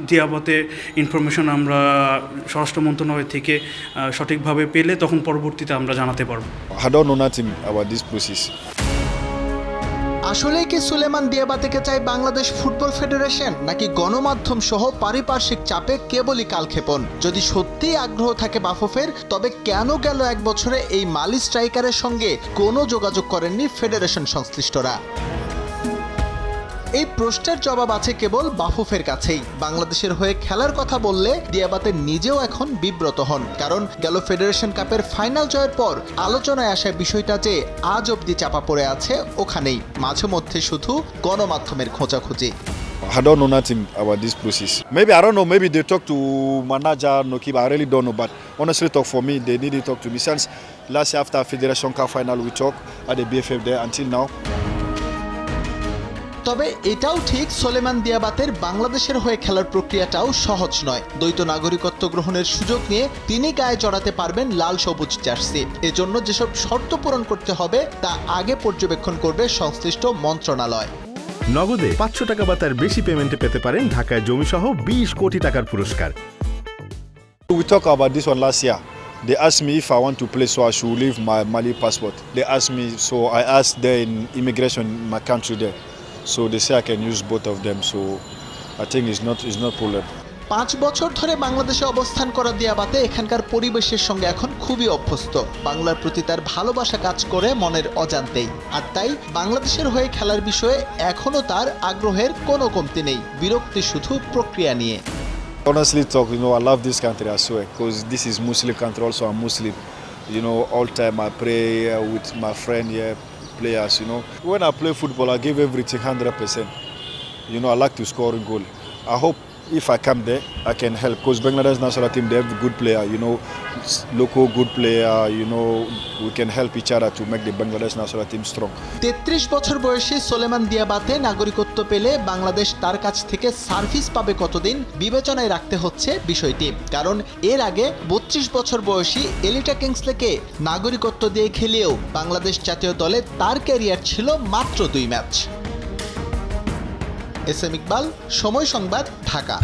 দিয়াবতে information আমরা স্বরাষ্ট্র মন্ত্রণালয় থেকে সঠিকভাবে পেলে তখন পরবর্তীতে আমরা জানাতে পারব। I don't know nothing about this process. আসলেই কি সুলেমান দিয়াবাতেকে চায় বাংলাদেশ ফুটবল ফেডারেশন, নাকি গণমাধ্যম সহ পারিপার্শ্বিক চাপে কেবলই কালক্ষেপণ? যদি সত্যিই আগ্রহ থাকে বাফুফের, তবে কেন গেল 1 বছরে এই মালি স্ট্রাইকারের সঙ্গে কোনো যোগাযোগ করেননি ফেডারেশন সংশ্লিষ্টরা? এই প্রশ্নের জবাব আছে কেবল বাফুফের কাছেই। বাংলাদেশের হয়ে খেলার কথা বললে দিয়াবাতে নিজেও এখন বিব্রত হন, কারণ গেল ফেডারেশন কাপের ফাইনাল জয়ের পর আলোচনায় আসা বিষয়টা যে আজ অবধি চাপা পড়ে আছে ওখানেই, মাঝে মধ্যে শুধু গণমাধ্যমের খোঁজাখুঁজি। I don't know nothing about this process. Maybe, I don't know, maybe they talk to manager Nokib, I really don't know, but honestly talk for me, they need to talk to me. Since last year after Federation Cup final we talk at the BFF there until now. তবে এটাও ঠিক, সুলেমান দিয়াবাতের বাংলাদেশের হয়ে খেলার প্রক্রিয়াটাও সহজ নয়। দ্বৈত নাগরিকত্ব গ্রহণের সুযোগ নিয়ে তিনি গায়ে জড়াতে পারবেন লাল সবুজ জার্সি। এজন্য যেসব শর্ত পূরণ করতে হবে তা আগে পর্যবেক্ষণ করবে সংশ্লিষ্ট মন্ত্রণালয়। নগদে 500 টাকা বা তার বেশি পেমেন্টে পেতে পারেন ঢাকায় জমিসহ 20 কোটি টাকার পুরস্কার। We talked about this one last year. They asked me if I want to play, so I should leave my Mali passport. They asked me, so I asked there in immigration in my country there. So they say I can use both of them, so I think it's not problem. 5 বছর ধরে বাংলাদেশে অবস্থান করা Diabate এখানকার পরিবেশের সঙ্গে এখন খুবই অভ্যস্ত। বাংলার প্রতি তার ভালোবাসা কাজ করে মনের অজান্তেই, আর তাই বাংলাদেশের হয়ে খেলার বিষয়ে এখনও তার আগ্রহের কোনো কমতি নেই, বিরক্তি শুধু প্রক্রিয়া নিয়ে। Honestly talk, I love this country as well, because this is Muslim country, also I'm Muslim. All time I pray with my friend here, players, When I play football, I give everything 100%. I like to score a goal. I hope if I come there, I can help, because Bangladesh national team, they have a good player, local good player, we can help each other to make the Bangladesh national team strong. 33 বছর বয়সী Sulaiman Diabate নাগরিকত্ব পেলে বাংলাদেশ তার কাছ থেকে service পাবে কতদিন বিবেচনায় রাখতে হচ্ছে বিষয়টি, কারণ এর আগে 32 বছর বয়সী এলিটা কিংসলেকে নাগরিকত্ব দিয়ে খেলিয়েও বাংলাদেশ জাতীয় দলে তার ক্যারিয়ার ছিল মাত্র 2 ম্যাচ। এস এম ইকবাল, সময় সংবাদ, ঢাকা।